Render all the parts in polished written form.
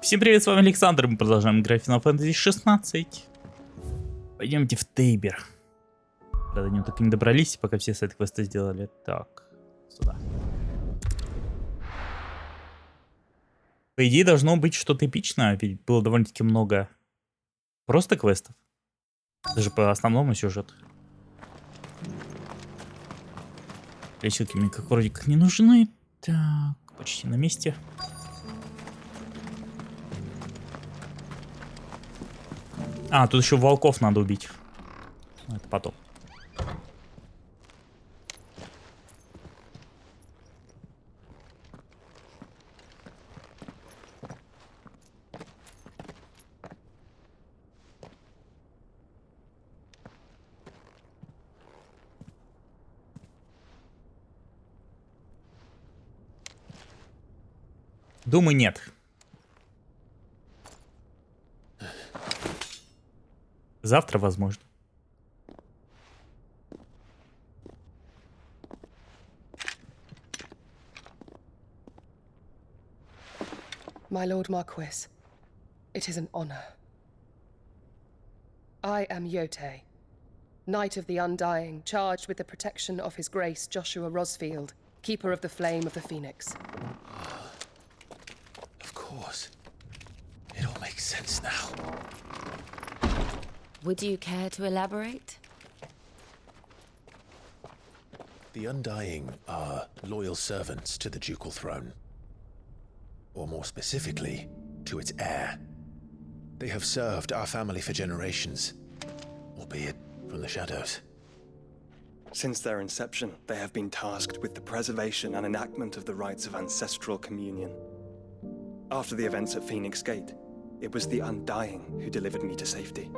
Всем привет, с вами Александр, мы продолжаем играть в Final Fantasy 16. Пойдемте в Тейбер. До него так и не добрались, пока все сайд-квесты сделали. Так, сюда. По идее должно быть что-то эпичное, ведь было довольно-таки много просто квестов. Даже по основному сюжету. Лечилки мне как вроде как не нужны. Так, почти на месте. А, тут еще волков надо убить. Это потом. Думаю, нет. Завтра, возможно. My Lord Marquis, it is an honor. I am Yotei, Knight of the Undying, charged with the protection of His Grace Joshua Rosfield, Keeper of the Flame of the Phoenix. Of course. It all makes sense now. Would you care to elaborate? The Undying are loyal servants to the ducal throne. Or more specifically, to its heir. They have served our family for generations, albeit from the shadows. Since their inception, they have been tasked with the preservation and enactment of the rites of ancestral communion. After the events at Phoenix Gate, it was the Undying who delivered me to safety.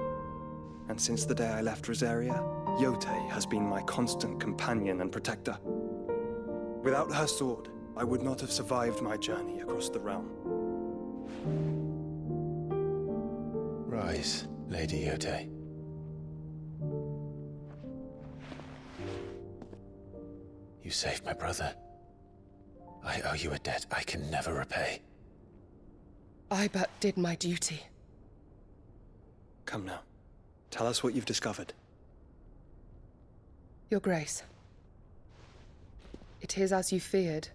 And since the day I left Rosaria, Yotei has been my constant companion and protector. Without her sword, I would not have survived my journey across the realm. Rise, Lady Yotei. You saved my brother. I owe you a debt I can never repay. I but did my duty. Come now. Tell us what you've discovered. Your Grace. It is as you feared.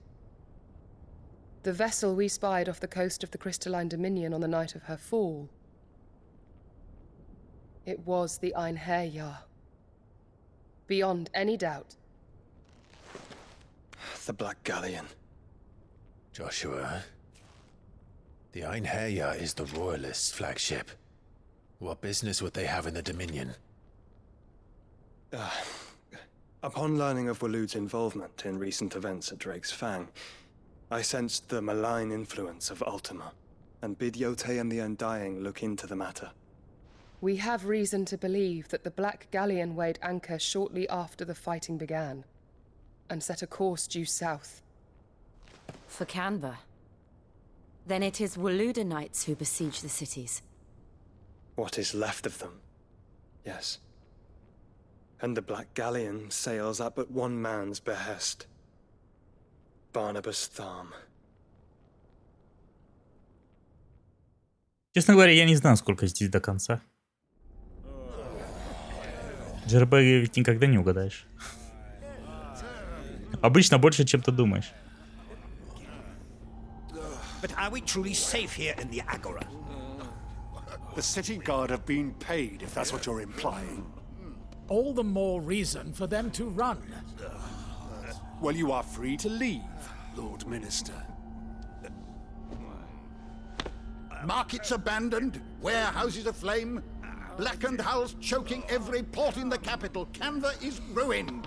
The vessel we spied off the coast of the Crystalline Dominion on the night of her fall. It was the Einherjar. Beyond any doubt. The Black Galleon. Joshua, the Einherjar is the Royalists' flagship. What business would they have in the Dominion? Upon learning of Waloed's involvement in recent events at Drake's Fang, I sensed the malign influence of Ultima, and bid Yotei and the Undying look into the matter. We have reason to believe that the Black Galleon weighed anchor shortly after the fighting began, and set a course due south. For Canva. Then it is Waloed knights who besiege the cities. What is left of them, yes. And the Black Galleon sails at but one man's behest. Barnabas Tharm. Честно говоря, я не знаю, сколько здесь до конца. JRPG ведь никогда не угадаешь. Обычно больше, чем ты думаешь. But are we truly safe here in the Agora? The city guard have been paid, if that's what you're implying. All the more reason for them to run. Well, you are free to leave, Lord Minister. Markets abandoned, warehouses aflame, blackened hulls choking every port in the capital. Canva is ruined.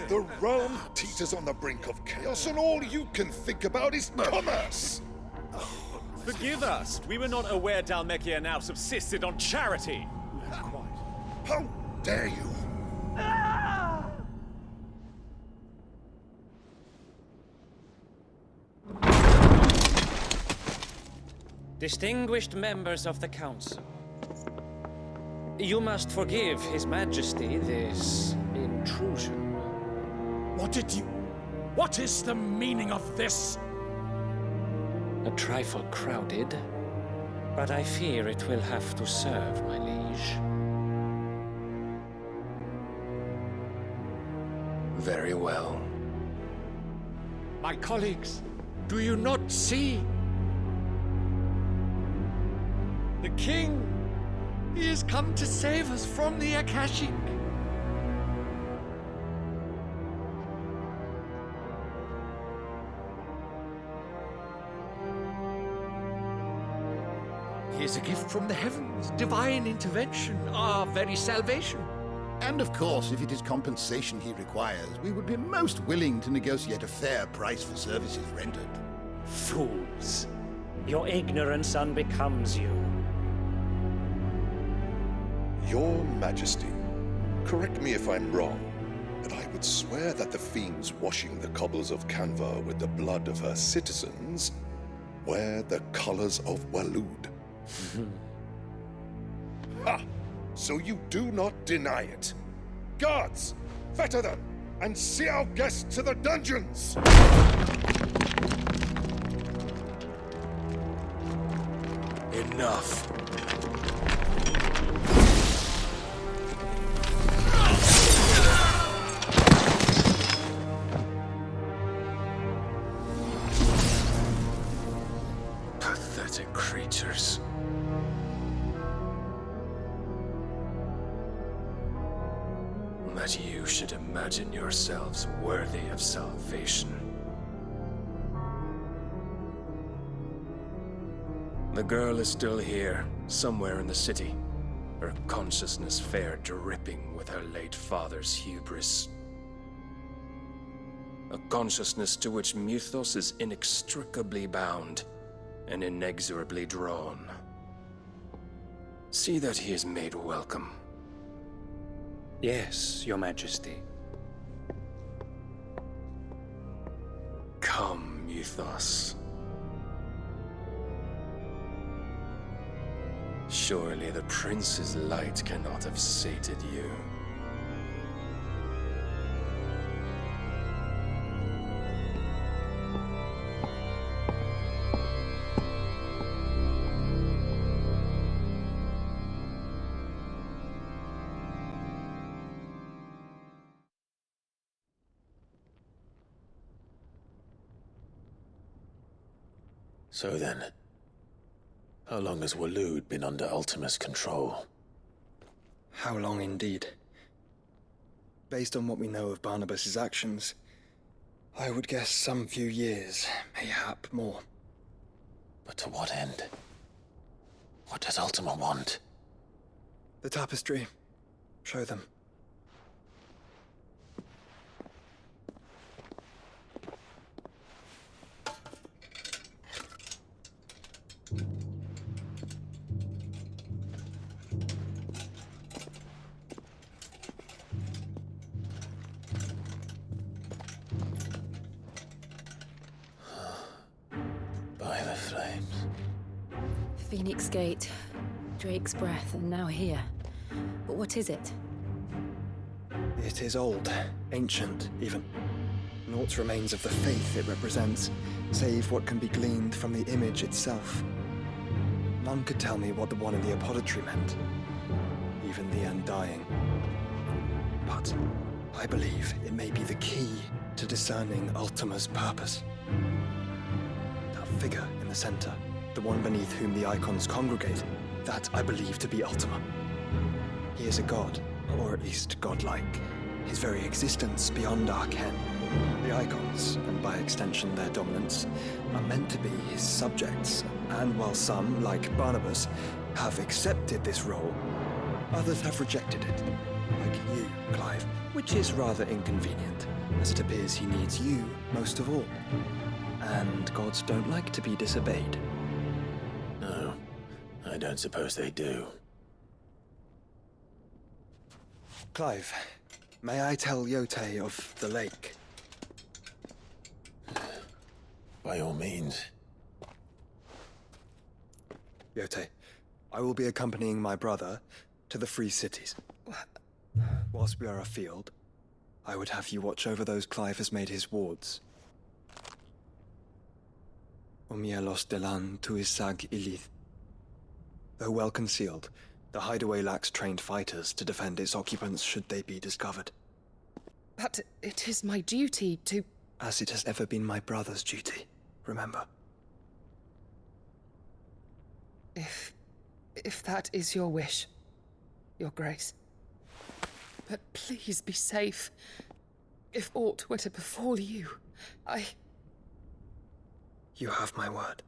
The realm teeters on the brink of chaos, and all you can think about is commerce! Forgive us. We were not aware Dhalmekia now subsisted on charity. How dare you! Distinguished members of the Council, you must forgive His Majesty this intrusion. What is the meaning of this? A trifle crowded, But I fear it will have to serve, my liege. Very well. My colleagues, do you not see? The king! He has come to save us from the Akashic! He is a gift from the heavens, divine intervention, our very salvation. And of course, if it is compensation he requires, we would be most willing to negotiate a fair price for services rendered. Fools! Your ignorance unbecomes you. Your Majesty, correct me if I'm wrong, but I would swear that the fiends washing the cobbles of Canva with the blood of her citizens wear the colors of Waloed. Ha! So you do not deny it. Guards, fetter them, and see our guests to the dungeons! Enough. Pathetic creatures. That you should imagine yourselves worthy of salvation. The girl is still here, somewhere in the city, her consciousness fair dripping with her late father's hubris. A consciousness to which Mythos is inextricably bound and inexorably drawn. See that he is made welcome. Yes, Your Majesty. Come, Mythos. Surely the prince's light cannot have sated you. So then, how long has Waloed been under Ultima's control? How long indeed? Based on what we know of Barnabas's actions, I would guess some few years, mayhap more. But to what end? What does Ultima want? The tapestry. Show them. By the flames. Phoenix Gate, Drake's Breath, and now here. But what is it? It is old, ancient, even. Naught remains of the faith it represents, save what can be gleaned from the image itself. None could tell me what the one in the apothecary meant, even the Undying. But I believe it may be the key to discerning Ultima's purpose. That figure in the center, the one beneath whom the icons congregate, that I believe to be Ultima. He is a god, or at least godlike. His very existence beyond our ken. The icons, and by extension their dominance, are meant to be his subjects, and while some, like Barnabas, have accepted this role, others have rejected it, like you, Clive, which is rather inconvenient, as it appears he needs you most of all. And gods don't like to be disobeyed. No, I don't suppose they do. Clive, may I tell Yote of the lake? By all means. Yote, I will be accompanying my brother to the Free Cities. Whilst we are afield, I would have you watch over those Clive has made his wards. Umielos delan tu isag ilith. Though well concealed, the hideaway lacks trained fighters to defend its occupants should they be discovered. But it is my duty to... As it has ever been my brother's duty, remember. If that is your wish, Your Grace. But please be safe. If aught were to befall you, You have my word.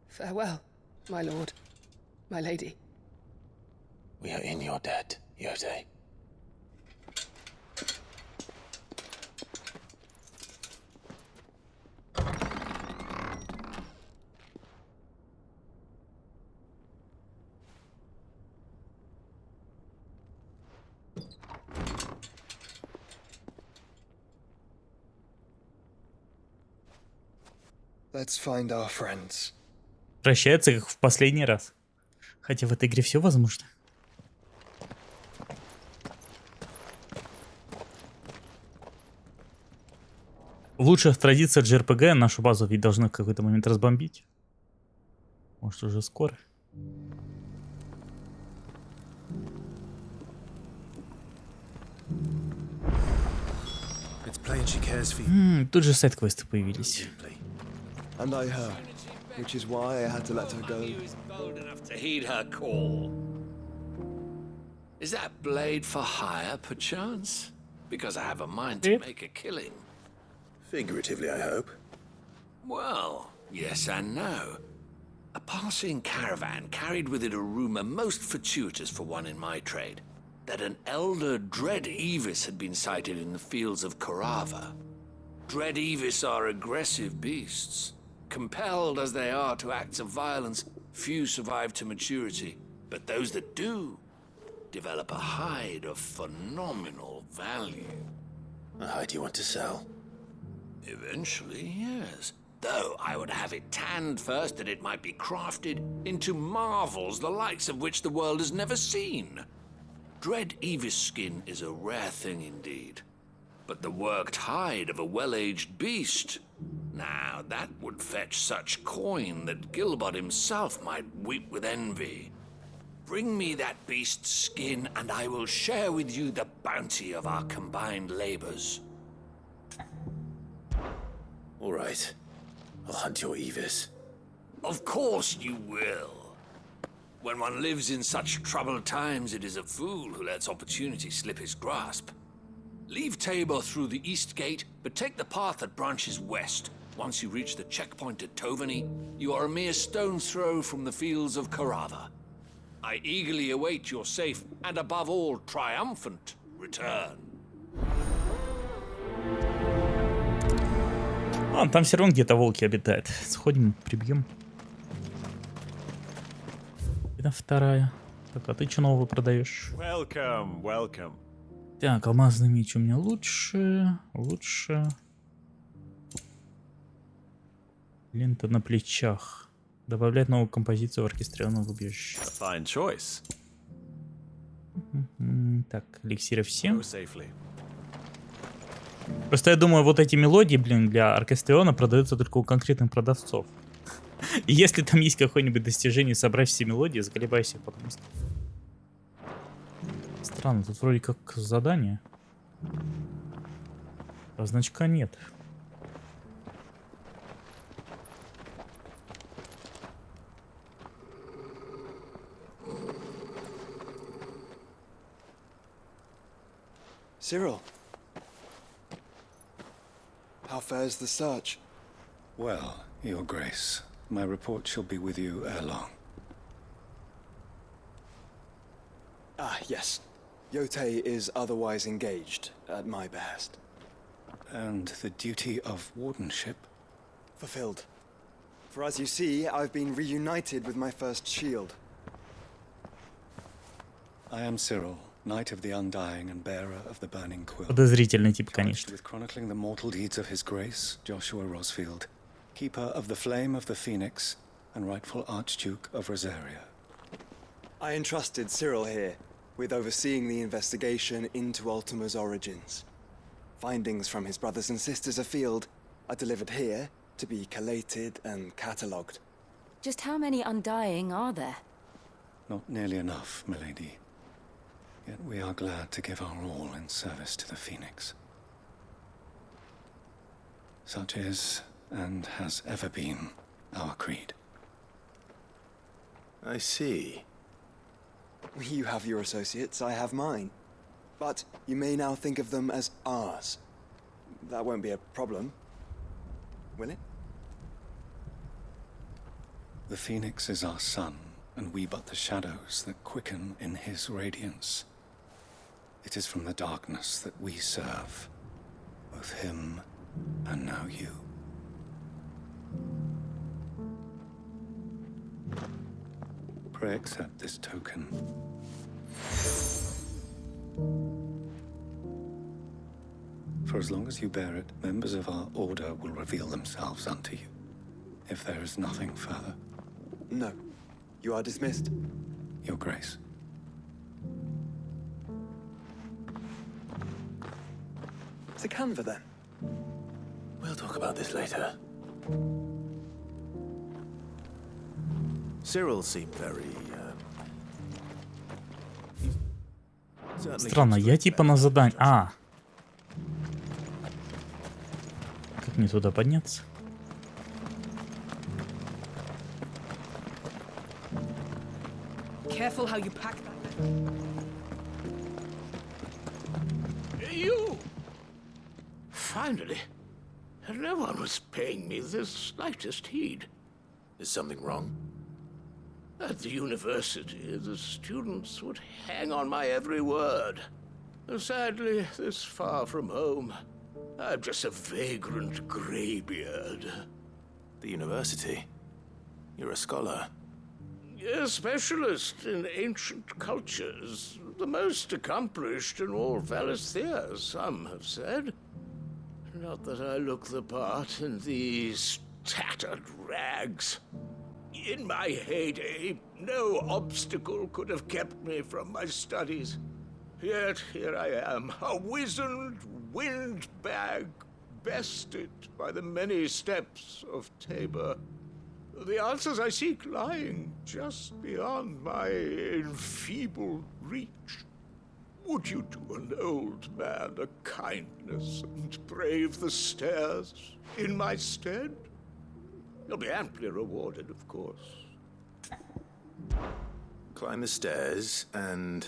Farewell, my lord, my lady. We are in your debt, Yode. Let's find our friends. Прощается, как в последний раз. Хотя в этой игре все возможно. В лучших традициях JRPG нашу базу ведь должны в какой-то момент разбомбить. Может, уже скоро. Тут же сайт-квесты появились. And I her, which is why I had to let her go. Bold enough to heed her call. Is that blade for hire, perchance? Because I have a mind to make a killing. Figuratively, I hope. Well, yes and no. A passing caravan carried with it a rumor most fortuitous for one in my trade, that an elder Dread Evis had been sighted in the fields of Korava. Dread Evis are aggressive beasts. Compelled as they are to acts of violence, few survive to maturity, but those that do develop a hide of phenomenal value. A hide you want to sell? Eventually, yes. Though I would have it tanned first that it might be crafted into marvels the likes of which the world has never seen. Dread Evis skin is a rare thing indeed. But the worked hide of a well-aged beast, now that would fetch such coin that Gilbert himself might weep with envy. Bring me that beast's skin, and I will share with you the bounty of our combined labors. All right. I'll hunt your Evis. Of course you will. When one lives in such troubled times, it is a fool who lets opportunity slip his grasp. Leave Tabor through the east gate, but take the path that branches west. Once you reach the checkpoint at Tovany, you are a mere stone's throw from the fields of Korava. I eagerly await your safe, and above all, triumphant return. А, там все равно где-то волки обитают. Сходим, прибьем. Это вторая. Так, а ты что нового продаешь? Welcome, welcome. Так, алмазный меч у меня лучше. Лента на плечах. Добавлять новую композицию в оркестрированное убежище. Fine choice. Так, эликсиры все. Просто я думаю, вот эти мелодии, блин, для оркестриона продаются только у конкретных продавцов. И если там есть какое-нибудь достижение, собрать все мелодии, заколебайся потом. Странно, тут вроде как задание. А значка нет. Cyril. How fares the search? Well, Your Grace, my report shall be with you ere long. Ah, yes. Yotei is otherwise engaged, at my behest. And the duty of wardenship? Fulfilled. For as you see, I've been reunited with my first shield. I am Cyril, Knight of the Undying and bearer of the Burning Quill. Подозрительный тип, конечно. With chronicling the mortal deeds of His Grace, Joshua Rosfield, keeper of the Flame of the Phoenix and rightful Archduke of Rosaria. I entrusted Cyril here with overseeing the investigation into Ultima's origins. Findings from his brothers and sisters afield are delivered here to be collated and catalogued. Just how many Undying are there? Not nearly enough, milady. Yet we are glad to give our all in service to the Phoenix. Such is, and has ever been, our creed. I see. You have your associates, I have mine. But you may now think of them as ours. That won't be a problem, will it? The Phoenix is our sun, and we but the shadows that quicken in his radiance. It is from the darkness that we serve, both him and now you. Pray accept this token. For as long as you bear it, members of our order will reveal themselves unto you. If there is nothing further. No. You are dismissed. Your Grace. To Canva, then. We'll talk about this later. Cyril seemed very... Странно, я типа на задание... А! Как мне туда подняться? Careful how you pack that. You! Finally. No one was paying me the slightest heed. Is something wrong? At the university, the students would hang on my every word. Sadly, this far from home, I'm just a vagrant greybeard. The university? You're a scholar. A specialist in ancient cultures. The most accomplished in all Valisthea, some have said. Not that I look the part in these tattered rags. In my heyday, no obstacle could have kept me from my studies. Yet here I am, a wizened windbag, bested by the many steps of Tabor. The answers I seek lying just beyond my enfeebled reach. Would you do an old man a kindness and brave the stairs in my stead? You'll be amply rewarded, of course. Climb the stairs and...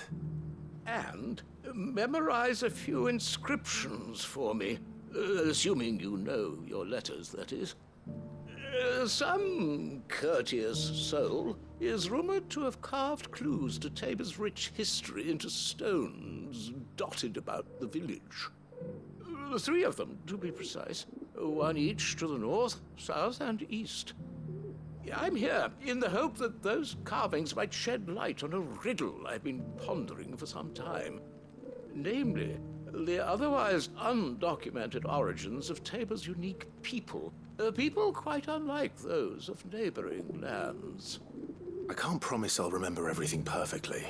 And memorize a few inscriptions for me, assuming you know your letters, that is. Some courteous soul is rumored to have carved clues to Tabor's rich history into stones dotted about the village. 3 of them, to be precise. 1 each to the north, south, and east. I'm here in the hope that those carvings might shed light on a riddle I've been pondering for some time. Namely, the otherwise undocumented origins of Tabor's unique people. People quite unlike those of neighboring lands. I can't promise I'll remember everything perfectly.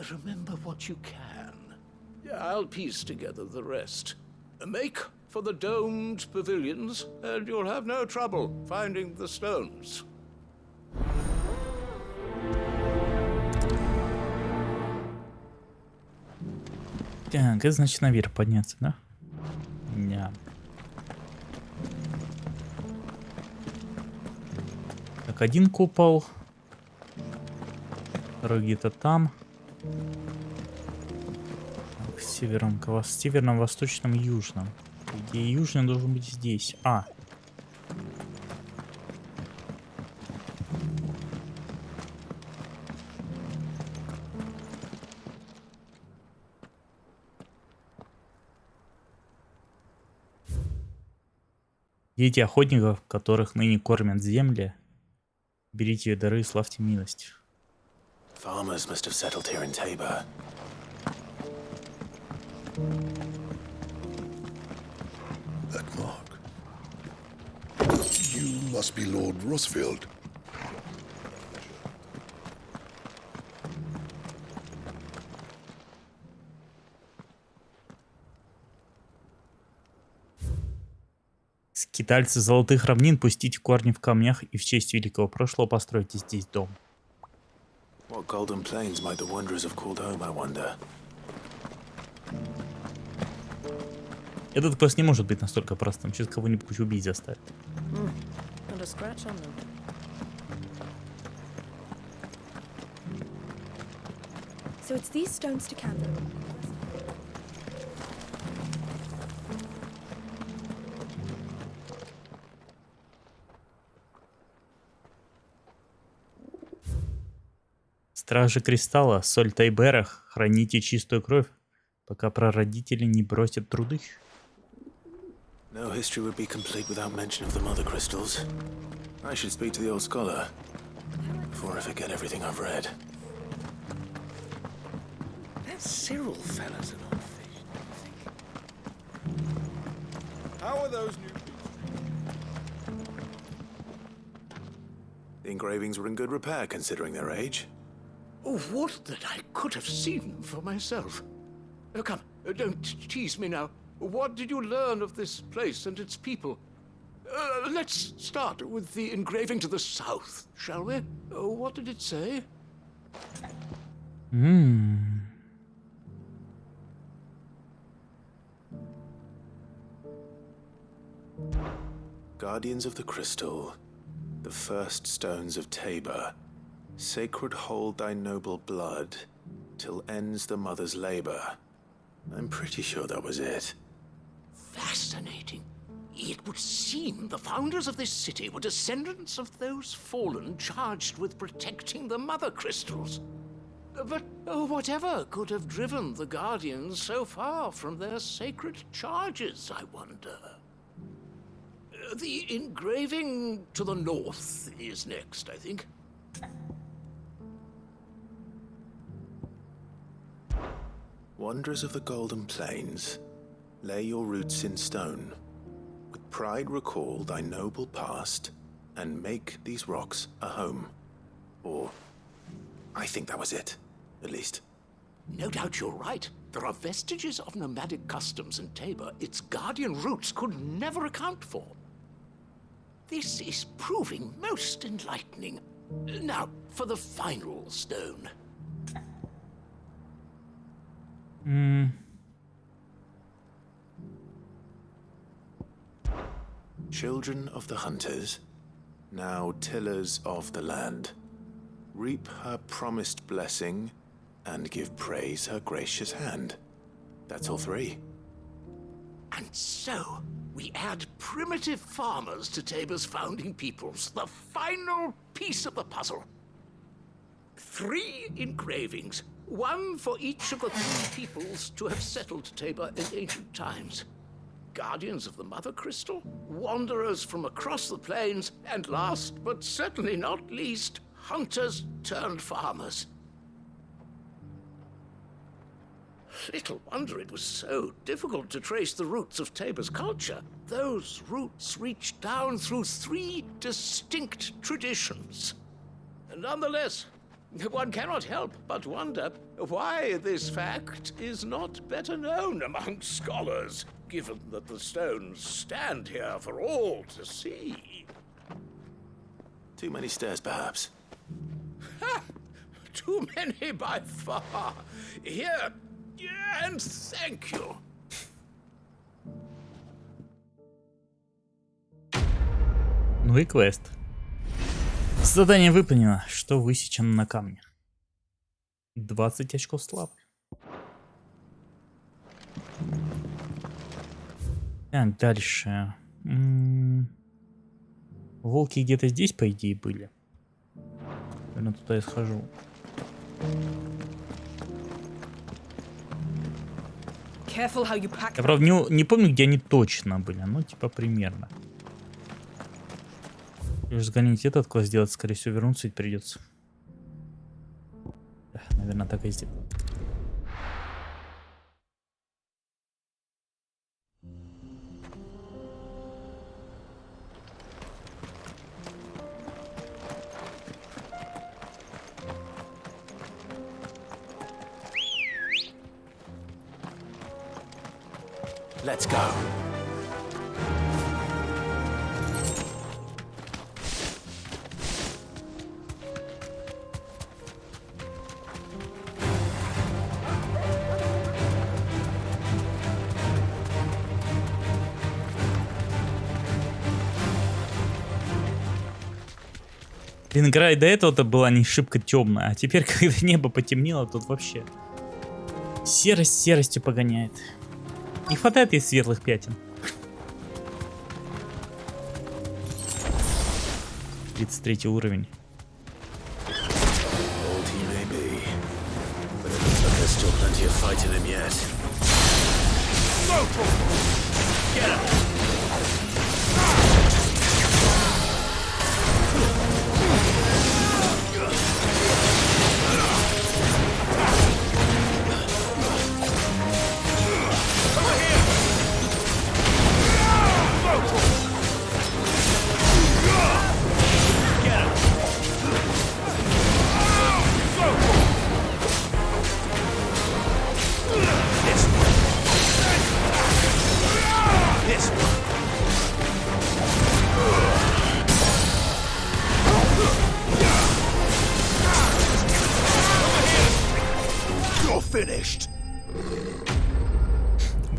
Remember what you can. I'll piece together the rest. Make for the domed pavilions, and you'll have no trouble finding the stones. Так, это значит наверх подняться, да? Да. Так, 1 купол. 2 где-то там. Так, северном, восточном, южном. Где южный должен быть здесь. А. Дети охотников, которых ныне кормят земли, берите дары и славьте милость. Farmers must have settled here in Tabor. That mark. You must be Lord Rosfield. Скитальцы золотых равнин, пустите корни в камнях и в честь великого прошлого постройте здесь дом. What golden plains might the wanderers have called home, I wonder? Этот квест не может быть настолько простым. Сейчас кого-нибудь убить заставит. Not a scratch on them. So it's these stones to Canva. Стражи Кристалла, соль Тайбера, храните чистую кровь, пока прародители не бросят труды. No history would be complete without mention of the mother crystals. I should speak to the old scholar before I forget everything I've read. That Cyril fella's an old fish, I think. How are those new pieces? The engravings were in good repair considering their age. Oh, what that I could have seen for myself. Come, don't tease me now. What did you learn of this place and its people? Let's start with the engraving to the south, shall we? What did it say? Guardians of the Crystal, the first stones of Tabor. Sacred hold thy noble blood, till ends the mother's labor. I'm pretty sure that was it. Fascinating. It would seem the founders of this city were descendants of those fallen charged with protecting the mother crystals. But whatever could have driven the Guardians so far from their sacred charges, I wonder? The engraving to the north is next, I think. Wanderers of the Golden Plains, lay your roots in stone. With pride recall thy noble past, and make these rocks a home. Or, I think that was it, at least. No doubt you're right. There are vestiges of nomadic customs in Tabor its guardian roots could never account for. This is proving most enlightening. Now, for the final stone. Children of the hunters, now tillers of the land, reap her promised blessing and give praise her gracious hand. That's all three. And so, we add primitive farmers to Tabor's founding peoples, the final piece of the puzzle. 3 engravings, one for each of the 3 peoples to have settled Tabor in ancient times. Guardians of the Mother Crystal, wanderers from across the plains, and last but certainly not least, hunters turned farmers. Little wonder it was so difficult to trace the roots of Tabor's culture. Those roots reach down through 3 distinct traditions. And nonetheless, one cannot help but wonder why this fact is not better known among scholars, given that the stones stand here for all to see. Too many stairs, perhaps. Ha! Too many by far. Here, and thank you. Ну и квест. Задание выполнено. Что высечено на камне? 20 очков славы. Так, дальше. Волки где-то здесь, по идее, были. Наверное, туда я схожу. Я, правда, не помню, где они точно были. Ну, типа, примерно. Лишь сгонить этот квест сделать, скорее всего, вернуться ведь придется. Да, наверное, так и сделаю. Let's go. Блин, игра и до этого-то была не шибко темная, а теперь, когда небо потемнело, тут вообще серость серостью погоняет. Не хватает ей светлых пятен. 33 уровень.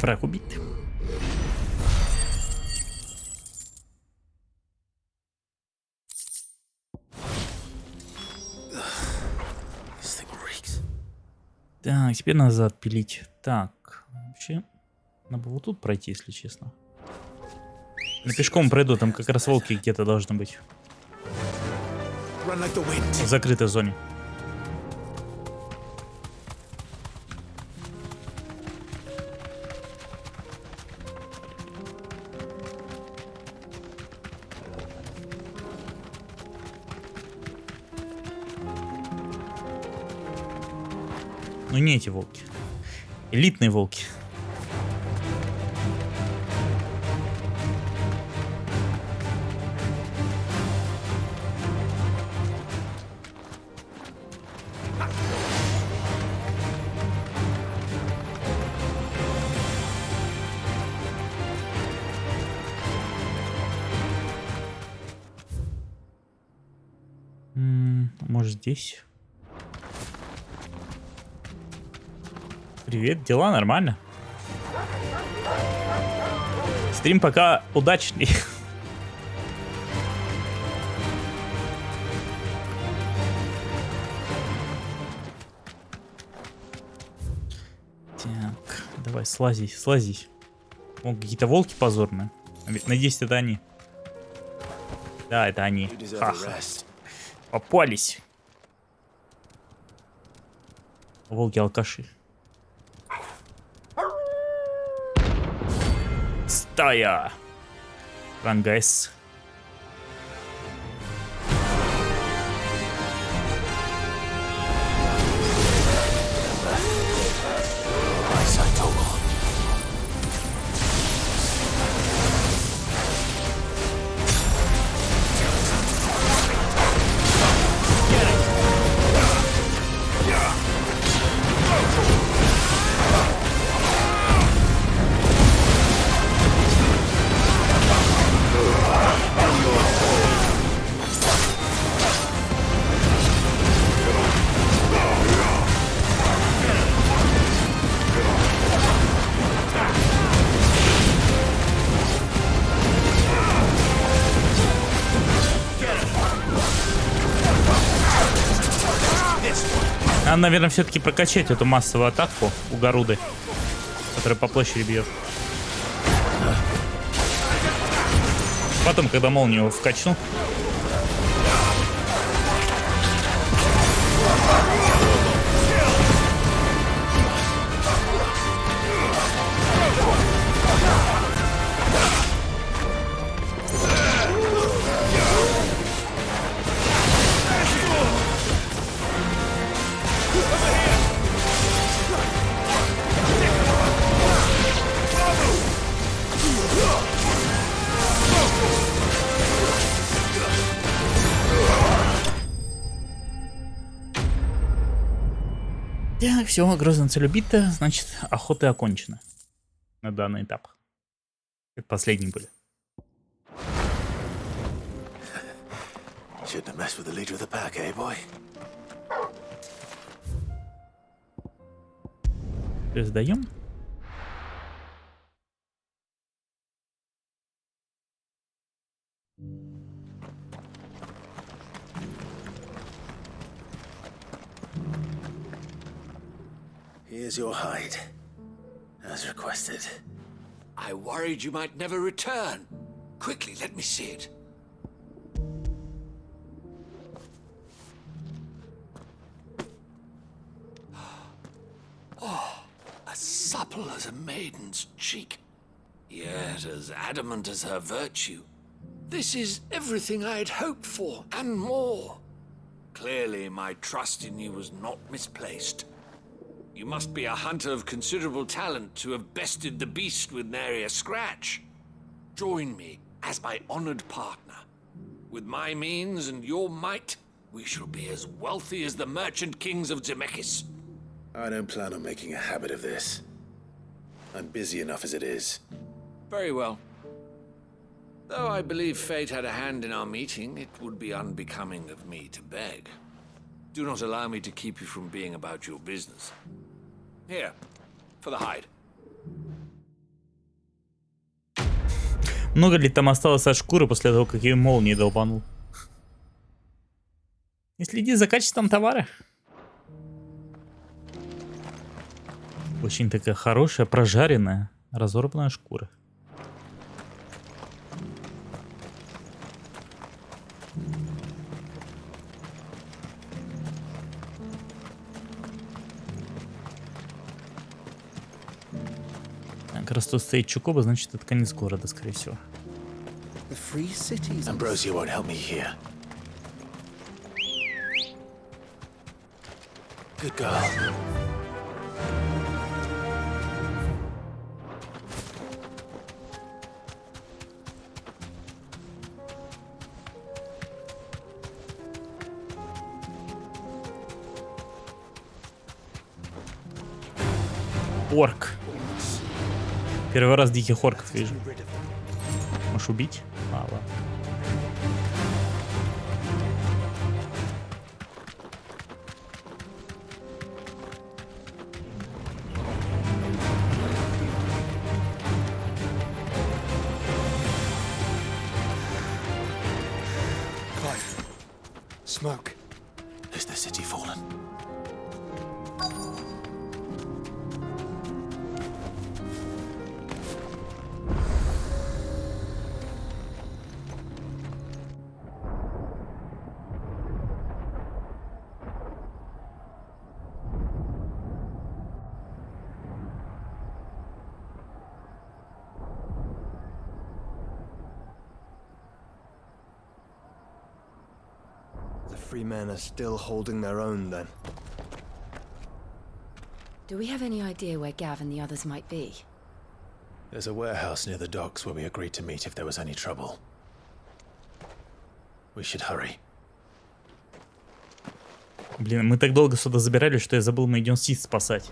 Враг убит. Так, теперь назад пилить. Так, вообще, надо было вот тут пройти, если честно. На пешком пройду, там как раз волки где-то должны быть. В закрытой зоне. Ну не эти волки. Элитные волки. Может здесь? Привет, дела нормально? Стрим пока удачный. Так, давай, слази. Вон какие-то волки позорные. Надеюсь, это они. Да, это они. Ха-ха. Попались. Волки-алкаши. Стая. Рангайс. Надо, наверное, все-таки прокачать эту массовую атаку у Горуды, которая по площади бьет. Потом, когда молнию вкачну. Так, все, грозная цель убита, значит, охота окончена на данный этап. Как последние были. Shouldn't have messed with the leader of the pack, eh, boy? Сдаем. Here's your hide, as requested. I worried you might never return. Quickly, let me see it. Oh, as supple as a maiden's cheek, yet as adamant as her virtue. This is everything I had hoped for, and more. Clearly, my trust in you was not misplaced. You must be a hunter of considerable talent to have bested the beast with nary a scratch. Join me as my honored partner. With my means and your might, we shall be as wealthy as the merchant kings of Zemeckis. I don't plan on making a habit of this. I'm busy enough as it is. Very well. Though I believe fate had a hand in our meeting, it would be unbecoming of me to beg. Do not allow me to keep you from being about your business. Here, for the hide. Много ли там осталось от шкуры после того, как ее молнией долбанул? Не следи за качеством товара. Очень такая хорошая, прожаренная, разорванная шкура. Как раз тут стоит Чукоба, значит, это конец города, скорее всего. Ambrosia won't help me here. Good girl. Орк. Первый раз диких орков вижу. Можешь убить? А, ладно. Clive. Smoke. Is the city fallen? Free men are still holding their own, then. Do we have any idea where Gav and the others might be? There's a warehouse near the docks where we agreed to meet if there was any trouble. We should hurry. Блин, мы так долго сюда забирали, что я забыл, мы идем Сис спасать.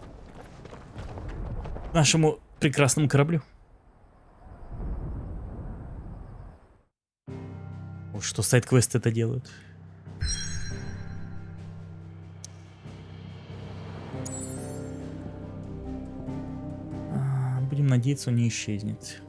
Нашему прекрасному кораблю. Вот что сайд-квесты это делают. Будем надеяться, он не исчезнет.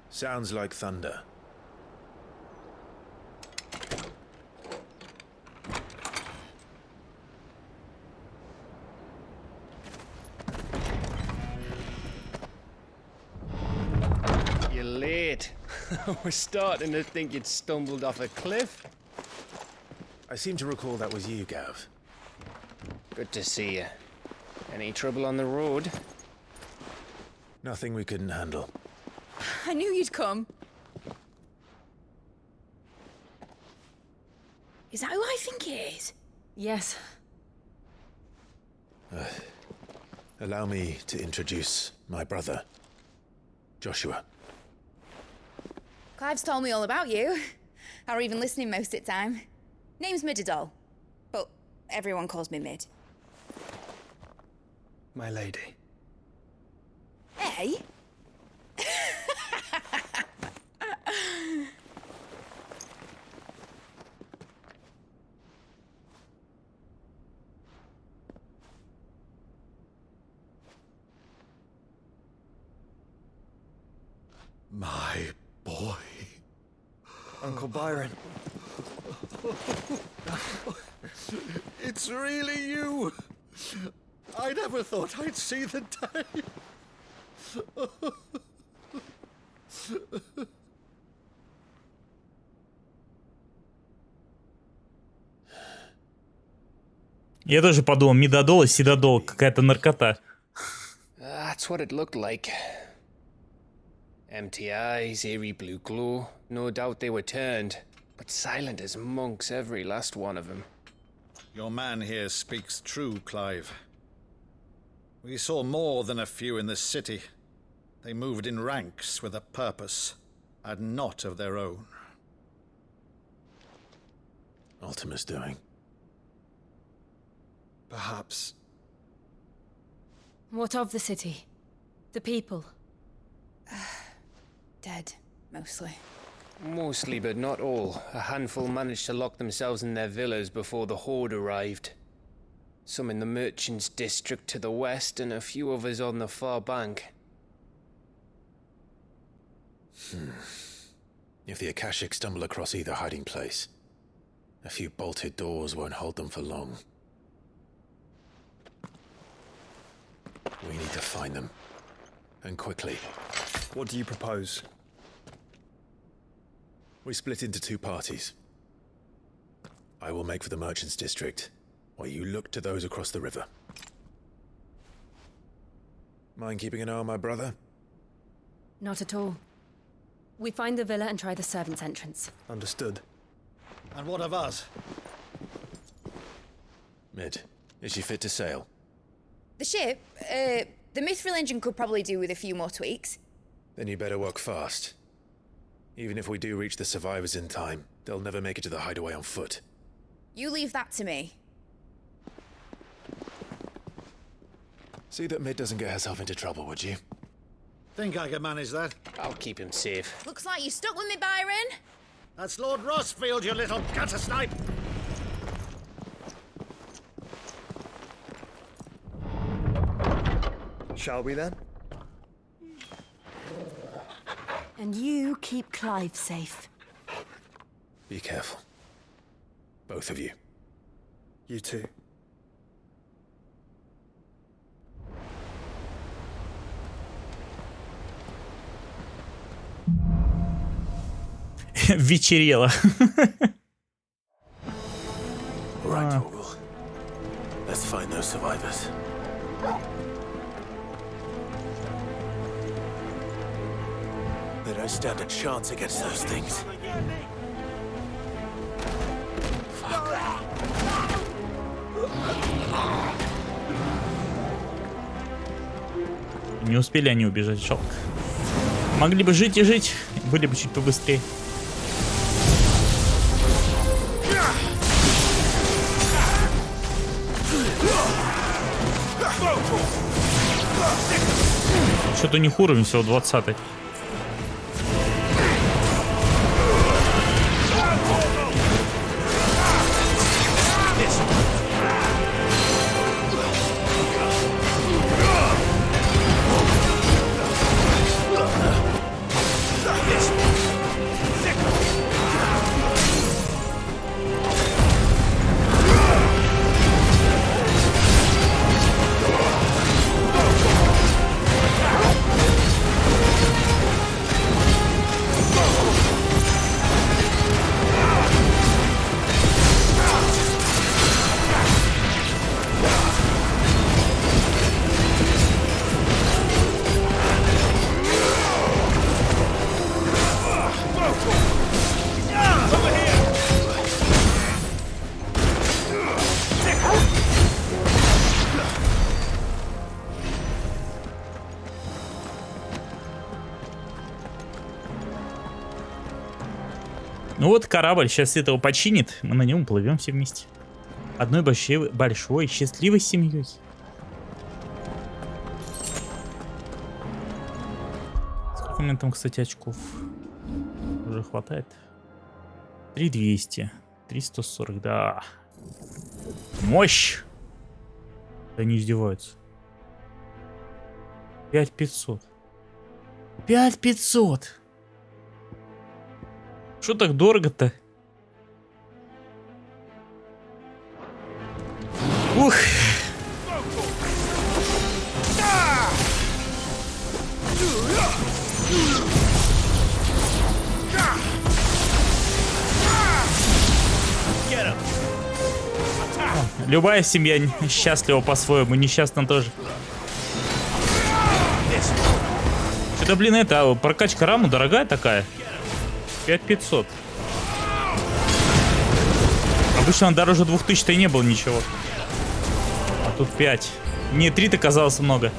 Sounds like thunder. You're late. We're starting to think you'd stumbled off a cliff. I seem to recall that was you, Gav. Good to see you. Any trouble on the road? Nothing we couldn't handle. I knew you'd come. Is that who I think it is? Yes. Allow me to introduce my brother, Joshua. Clive's told me all about you. Or even listening most of the time. Name's Midadol, but everyone calls me Mid. My lady. Hey? My boy. Uncle Byron. It's really you. I never thought I'd see the day. Я тоже подумал, Мидадол и Сидадол, какая-то наркота. That's what it looked like. Empty eyes, eerie blue glow. No doubt they were turned, but silent as monks, every last one of them. Your man here speaks true, Clive. We saw more than a few in this city. They moved in ranks with a purpose, and not of their own. Ultima's doing. Perhaps. What of the city? The people? Dead, mostly. Mostly, but not all. A handful managed to lock themselves in their villas before the Horde arrived. Some in the merchants' district to the west, and a few others on the far bank. If the Akashic stumble across either hiding place, a few bolted doors won't hold them for long. We need to find them. And quickly. What do you propose? We split into two parties. I will make for the merchants' district, while you look to those across the river. Mind keeping an eye on my brother? Not at all. We find the villa and try the servants' entrance. Understood. And what of us? Mid, is she fit to sail? The ship, the Mithril engine could probably do with a few more tweaks. Then you better work fast. Even if we do reach the survivors in time, they'll never make it to the hideaway on foot. You leave that to me. See that Mid doesn't get herself into trouble, would you? Think I can manage that? I'll keep him safe. Looks like you stuck with me, Byron. That's Lord Rossfield, you little gutter snipe! Shall we then? And you keep Clive safe. Be careful. Both of you. You too. Вечерело. All right, Torgal. Let's find those survivors. They don't stand a chance against those things. Не успели они убежать, жалко. Могли бы жить и жить, были бы чуть побыстрее. Что-то у них уровень всего 20-й. Ну вот корабль сейчас этого починит, мы на нем плывем все вместе. Одной большой счастливой семьей. Сколько у меня там, кстати, очков? Уже хватает. 3200. 340, да. Мощь! Да не издеваются. 5500. 5500! Что так дорого-то? Ух! Любая семья счастлива по-своему, несчастна тоже. Что-то, блин, это прокачка раму дорогая такая. 5500. Обычно дороже 2000-то и не было ничего. А тут 5. Не, 3-то казалось много.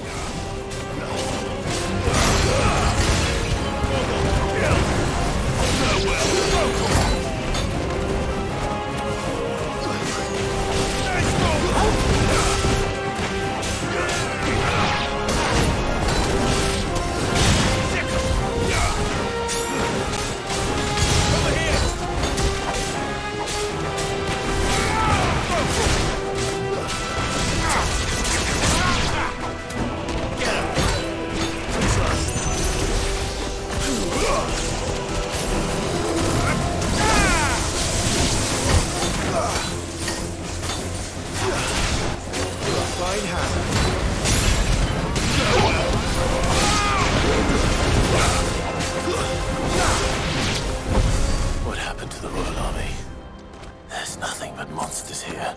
What happened to the Royal Army? There's nothing but monsters here.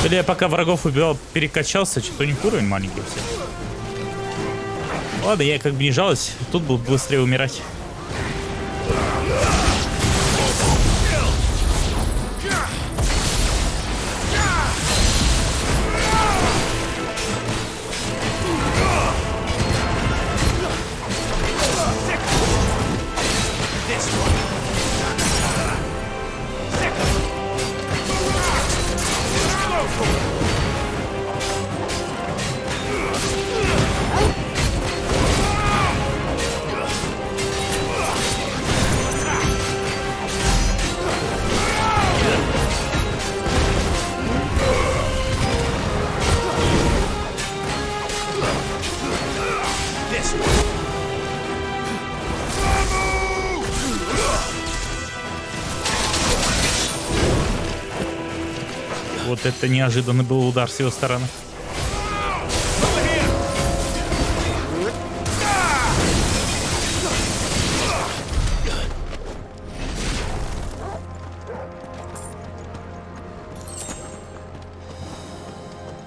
Или я пока врагов убивал, перекачался, что-то у них уровень маленький все. Ладно, я как бы не жалуюсь, тут буду быстрее умирать. Вот это неожиданный был удар с его стороны.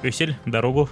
Весель, дорогу.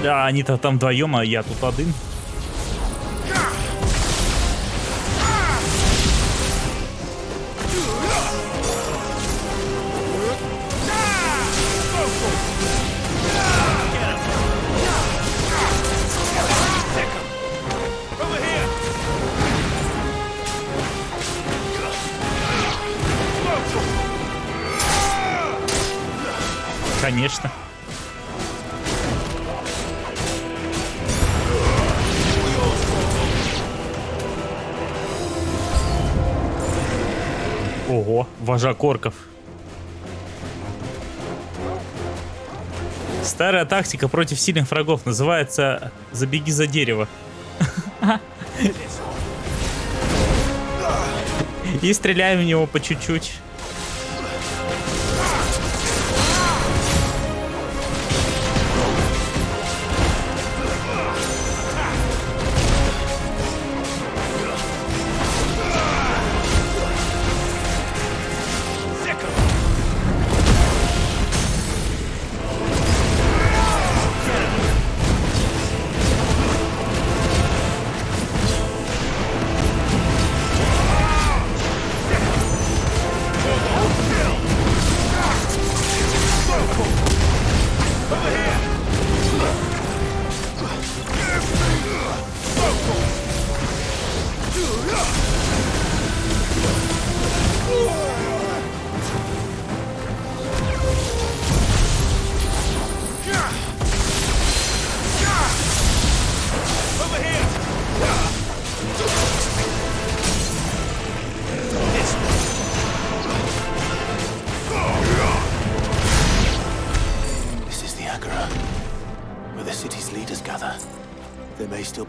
Да, они-то там вдвоем, а я тут один. Конечно. Ого, вожак орков. Старая тактика против сильных врагов называется «забеги за дерево». И стреляем в него по чуть-чуть.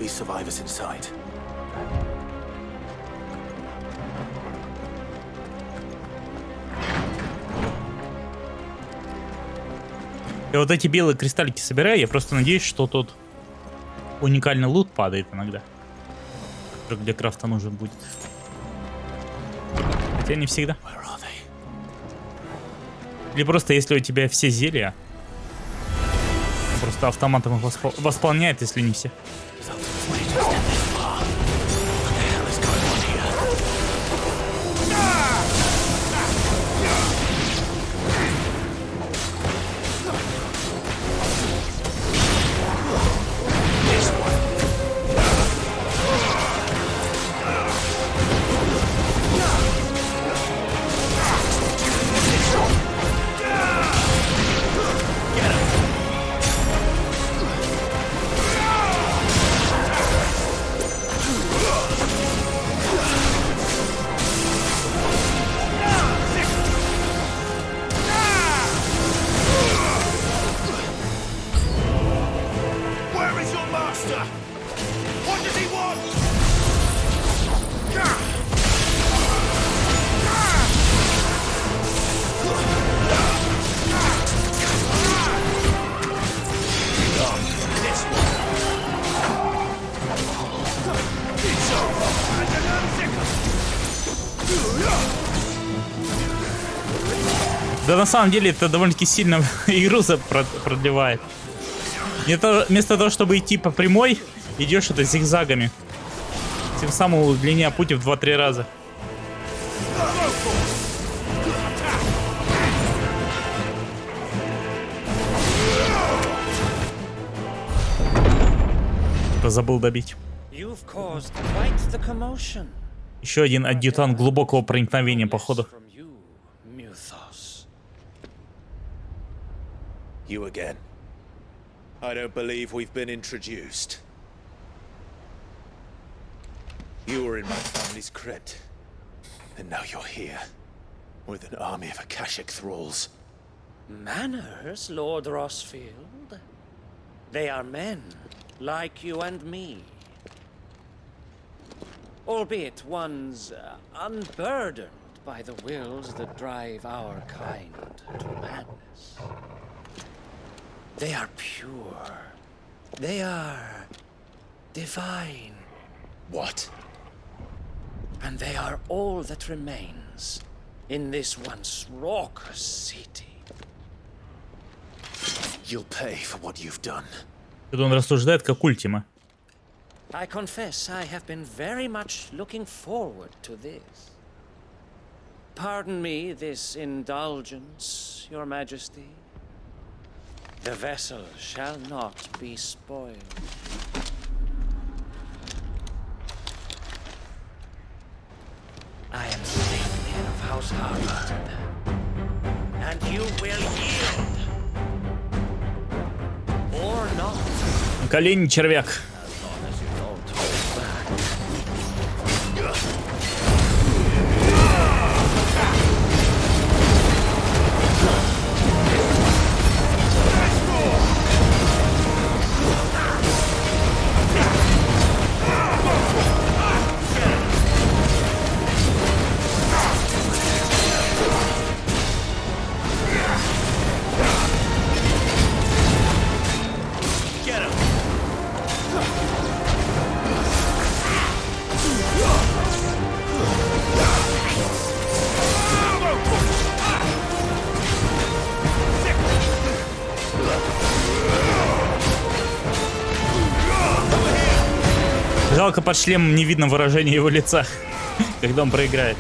Survivors inside. Я вот эти белые кристаллики собираю, я просто надеюсь, что тут уникальный лут падает иногда, который для крафта нужен будет. Хотя не всегда. Или просто если у тебя все зелья, просто автоматом их восполняет, если не все. Да на самом деле это довольно-таки сильно игру продлевает. Вместо того, чтобы идти по прямой, идешь это зигзагами. Тем самым удлиняя путь в 2-3 раза. Забыл добить. Еще один адъютант глубокого проникновения, походу. You again. I don't believe we've been introduced. You were in my family's crypt, and now you're here, with an army of Akashic thralls. Manners, Lord Rossfield? They are men, like you and me. Albeit ones unburdened by the wills that drive our kind to madness. They are pure. They are divine. What? And they are all that remains in this once raucous city. You'll pay for what you've done. Тут он рассуждает как Ультима. I confess I have been very much looking forward to this. Pardon me this indulgence, Your Majesty. The vessel shall not be spoiled. I am Savior of House Harvard, and you will yield, or not. Колени, червяк. Жалко, под шлемом не видно выражения его лица, когда он проиграет.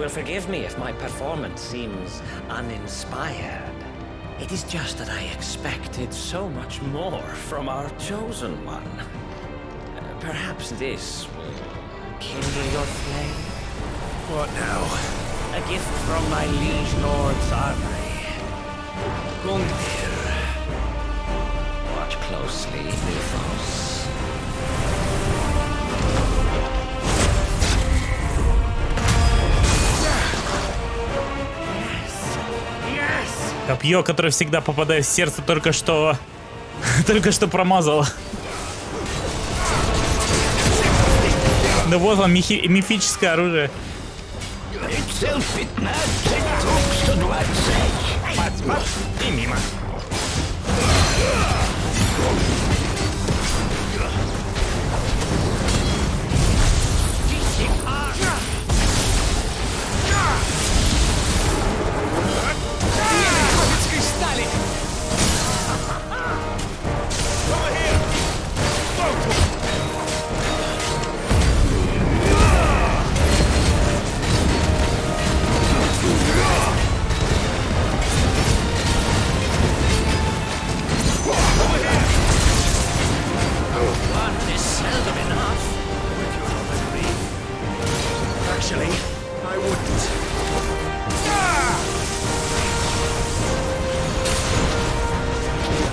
Forgive me if my performance seems uninspired. It is just that I expected so much more from our chosen one. Perhaps this will kindle your flame? What now? A gift from my liege lord's armory. Gungnir. Watch closely, Nilfos. Копье, которое всегда попадает в сердце, только что промазало. Да вот он, мифическое оружие. И мимо.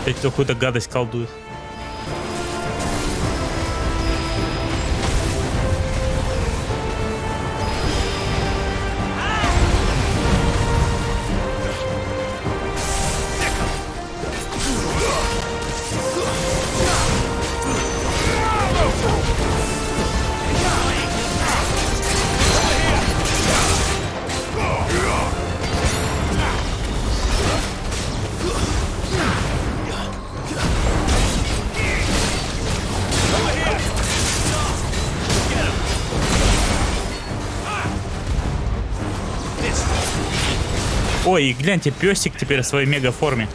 Опять какую-то гадость колдует. Ой, и гляньте, песик теперь в своей мега форме.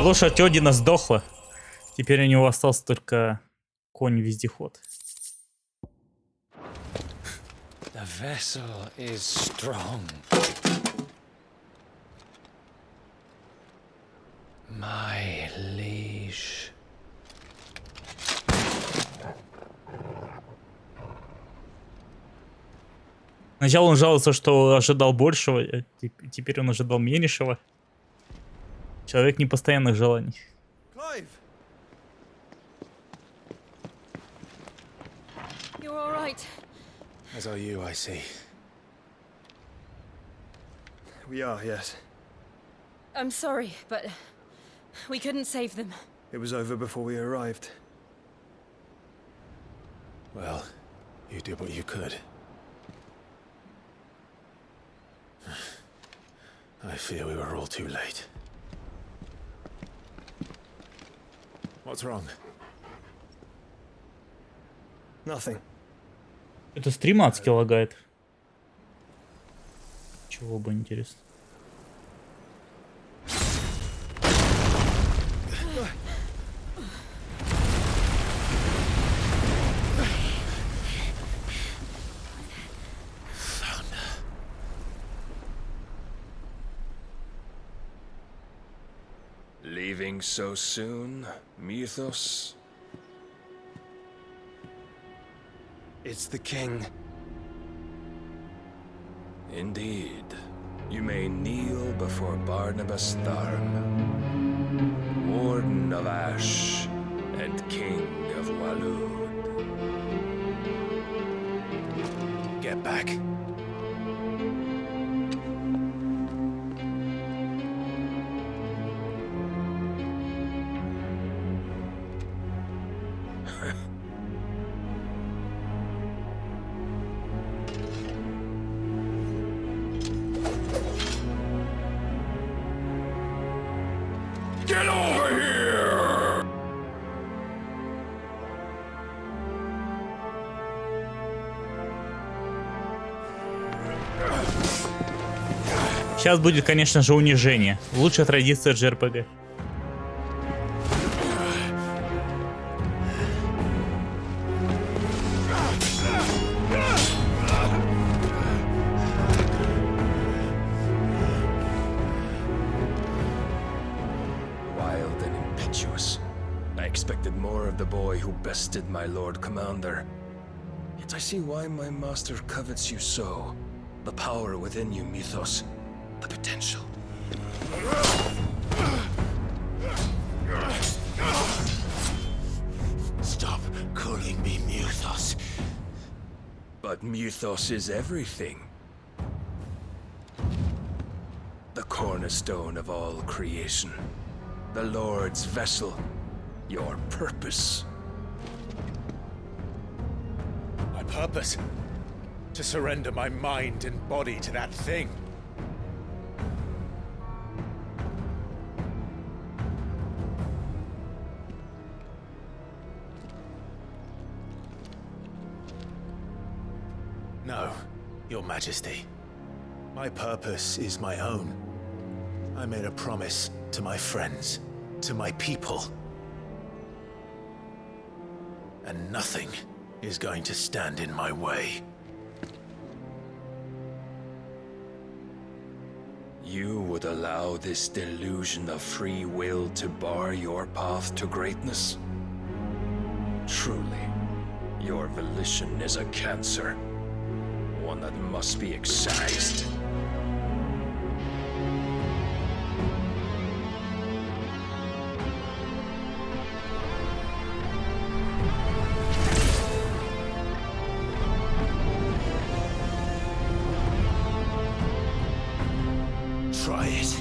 Лошадь Одина сдохла. Теперь у него остался только конь-вездеход. The vessel is strong. My liege. Сначала он жаловался, что ожидал большего, а теперь он ожидал меньшего. Человек непостоянных желаний. Clive! You're all right. As are you, I see. We are, yes. I'm sorry, but we couldn't save them. It was over before we arrived. Well, you did what you could. I fear we were all too late. What's wrong? Nothing. Это стрим адски лагает. Чего бы интересно. Leaving so soon, Mythos? It's the king. Indeed. You may kneel before Barnabas Tharm, Warden of Ash and King of Waloed. Get back. Get over here! Сейчас будет, конечно же, унижение. Лучшая традиция JRPG. Wild and impetuous. I expected more of the boy who bested my Lord Commander. Yet I see why my master covets you so. The power within you, Mythos. The potential. Stop calling me Mythos. But Mythos is everything. The cornerstone of all creation. The Lord's vessel. Your purpose. My purpose? To surrender my mind and body to that thing. No, Your Majesty. My purpose is my own. I made a promise to my friends, to my people. And nothing is going to stand in my way. You would allow this delusion of free will to bar your path to greatness? Truly, your volition is a cancer. One that must be excised. Try it.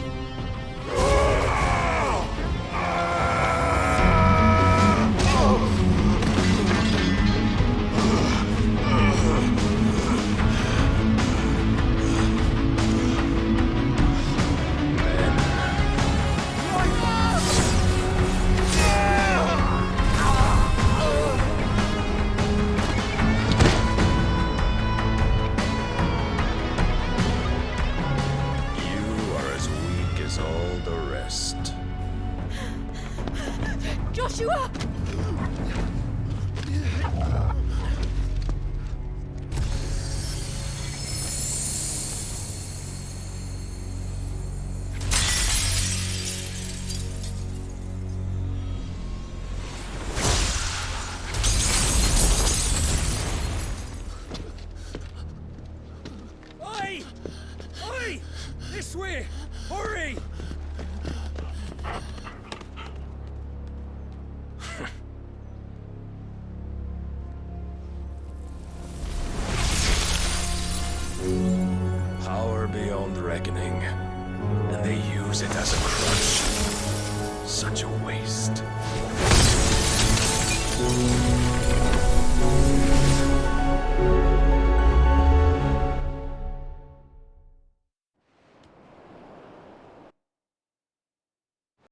This way! Hurry! Power beyond reckoning, and they use it as a crutch. Such a